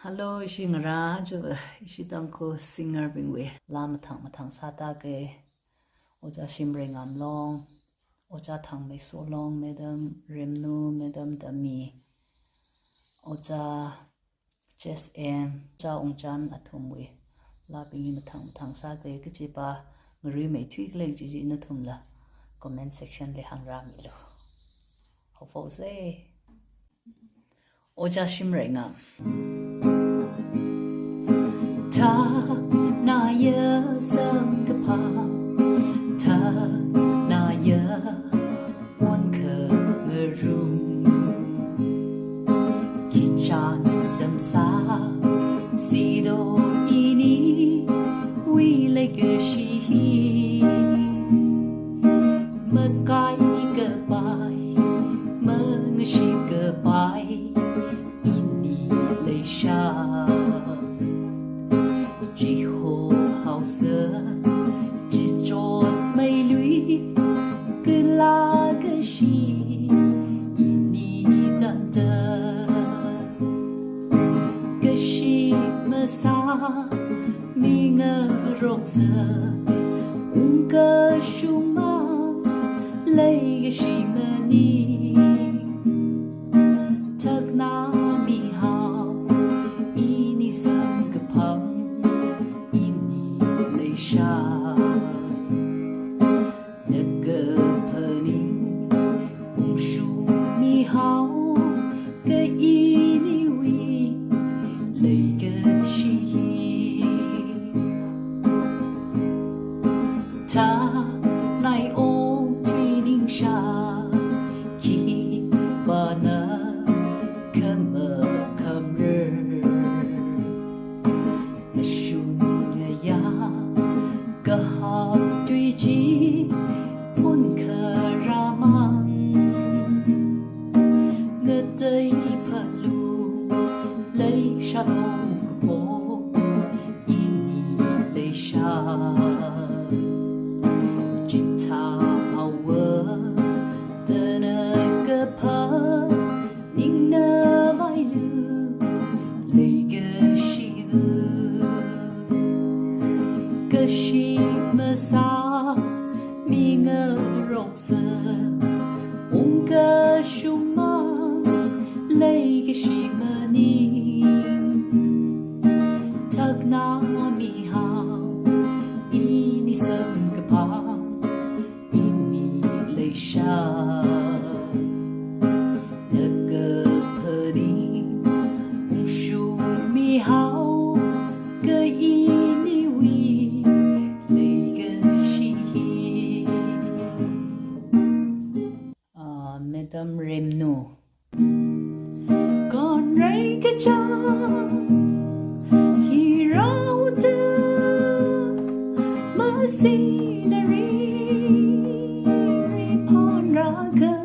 Hello, Shingra, Shitanko singer bingwe, Lam Tang Sata ge, Oja Shimbring am long, Oja Tang me so long, Madam Remnu, Madam Dami, Oja Chess M, Ja Ongjan Atumwe, La Bing Tang Sage, Kijiba, Marie may tweak like Gigi Natumla, comment section le hang ramilo. How say Oja Shimbring am. Ta na ya sang ka pa ta na ya wan ka ngerum ki chan sam sa si do ini wi le ke shi ma kai ka bai ma ngi ka bai ini le sha chỉ hồ hào xưa chỉ trốn mây lũy cứ la cứ gì ini tan tơ cứ gì mà xa mi ngờ rộng giờ cơ sung ma lấy cái gì mà ni thật na mi hào ini sang cái phẳng Sha Nega pening Shu mi hao Ke ini wi Lei ke shi Ta nai o tui ning sha Ki ba na Kam kam re Na shun ya Ka hab tui chi Pun ka ramang Nga tay palu Lay sha tong ka po Ini lay sha Jita hawa Dana ka pa Ning na vai lu Lay ka shi vu Ka shi mà xa mi ngờ rộng giờ cơ sung mang lấy cái gì mà ni thật na mi hao ini sân cái pa ini lấy xa nợ cơ phơ đi sung mi hao cái ini wi Madam Remnu Con rây cái cha Khi rau tư Mà xin nà ri Pon ra cơ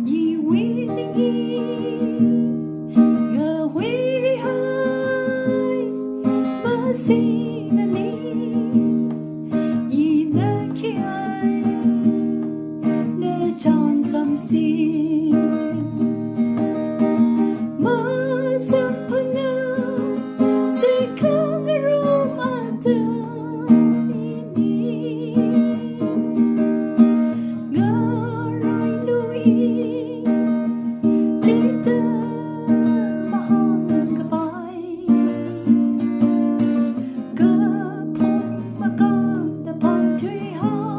Yi vi ninh yi Ngờ huy ri hơi Mà xin nà ni Yi nà kia John some see Ma sampana Se kangaroo mata ini Ngarai lui Tita mahang kabai Kapong makan dapat tui hao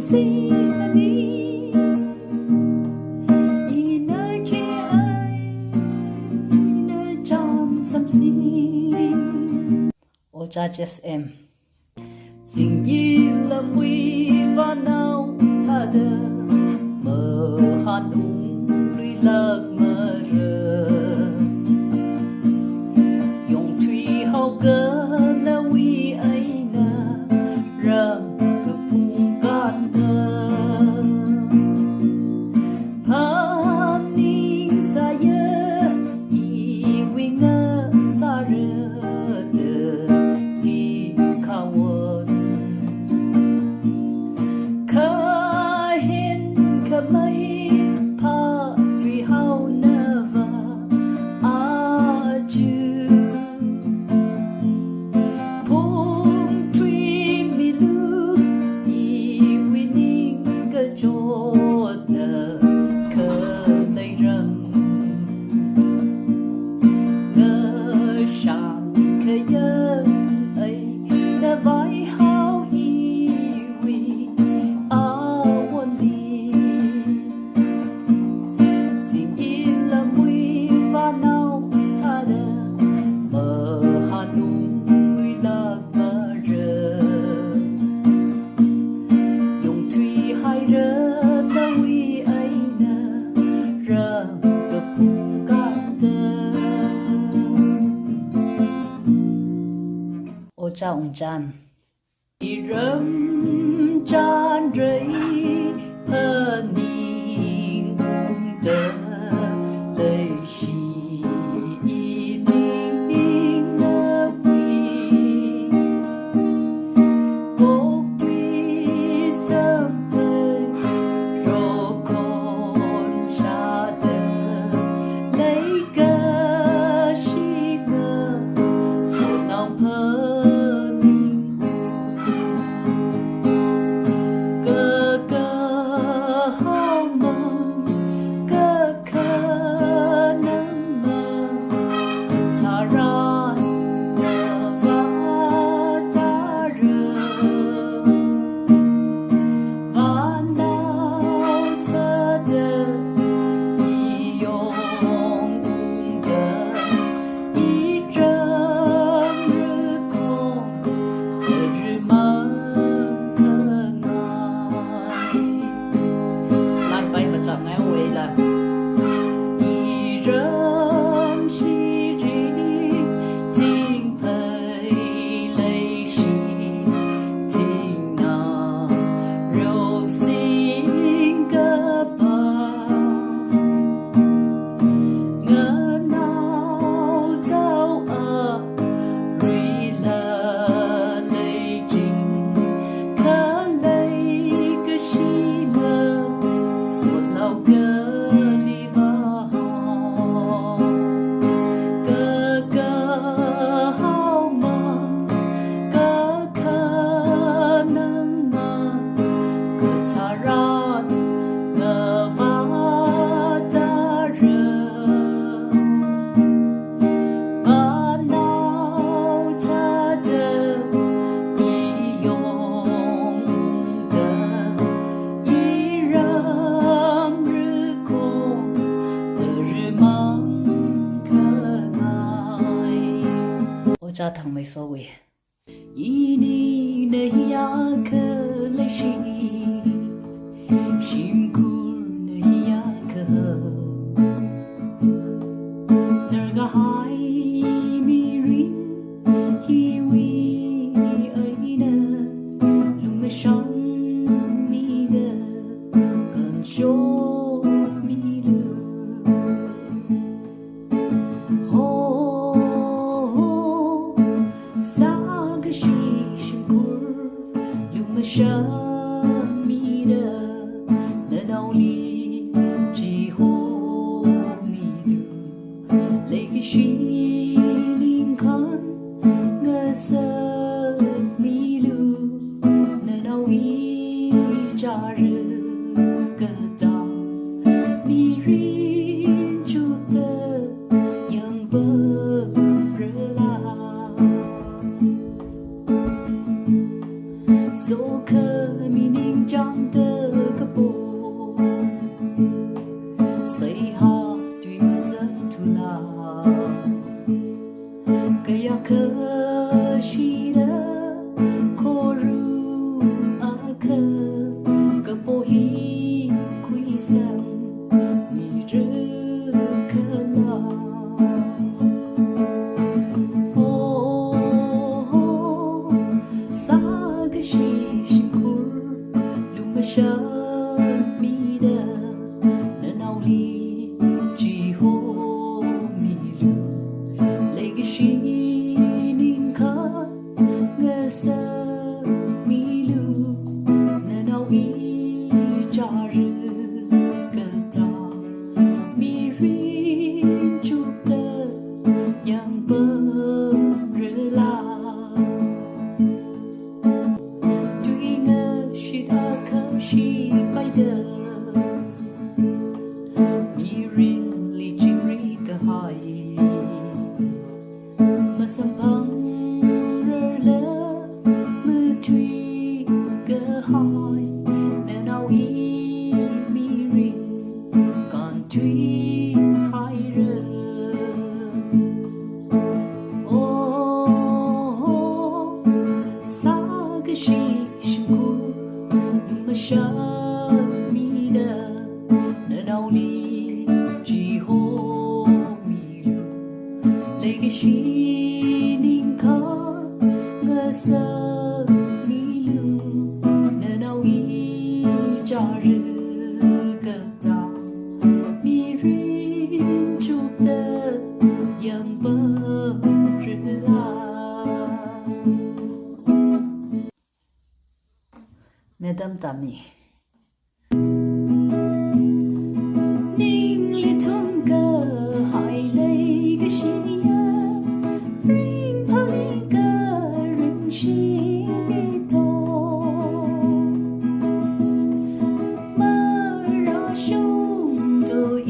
See the need in a care in a jam some scene. Oja Jess M. Sing ye lam we va now tada mơ han lui lạc mơ rơ Yong tui hao cơ na we ai na ram Ka hin ka mai pa tui hao rơm gặp cả tơ ô cha ông chan rơm chan rơi hơn nhìn tơ lời chỉ cha thằng mày so we ini ne ya ke le shi shim kur ne ya ke ner ga hai mi rin hi wi ai na lung me shan mi de kan sho mi lu mi da na nau li chỉ hô mi du lấy cái shi linh khăn ngơ sơ mi lu na nau i cha rư cơ ta mi ri chu tơ yang bơ rơ la so khơ mi ning trong tơ cấp bộ say ha tuy mà dân thu na cái ya khơ shi da khô ru a khơ cấp bộ hi quy sang mi rơ khơ la sha mi da na nau li chỉ hô mi lu lấy cái shi ning kha ngơ sa mi lu na nau i cha rư cơ ta mi ri chu tơ yang bơ rơ la tuy ngơ shi a she by the mi ring li chim ri ka hai ma sam phang rơ lơ mưa thủy ka hai na nau i mi ring còn thủy hai rơ oh sa cái shi shku mà sha mi da na nau li tà mi ninh li thung cơ hỏi lấy cái gì ya ring pali cơ ring chi đi to mà ra sung đôi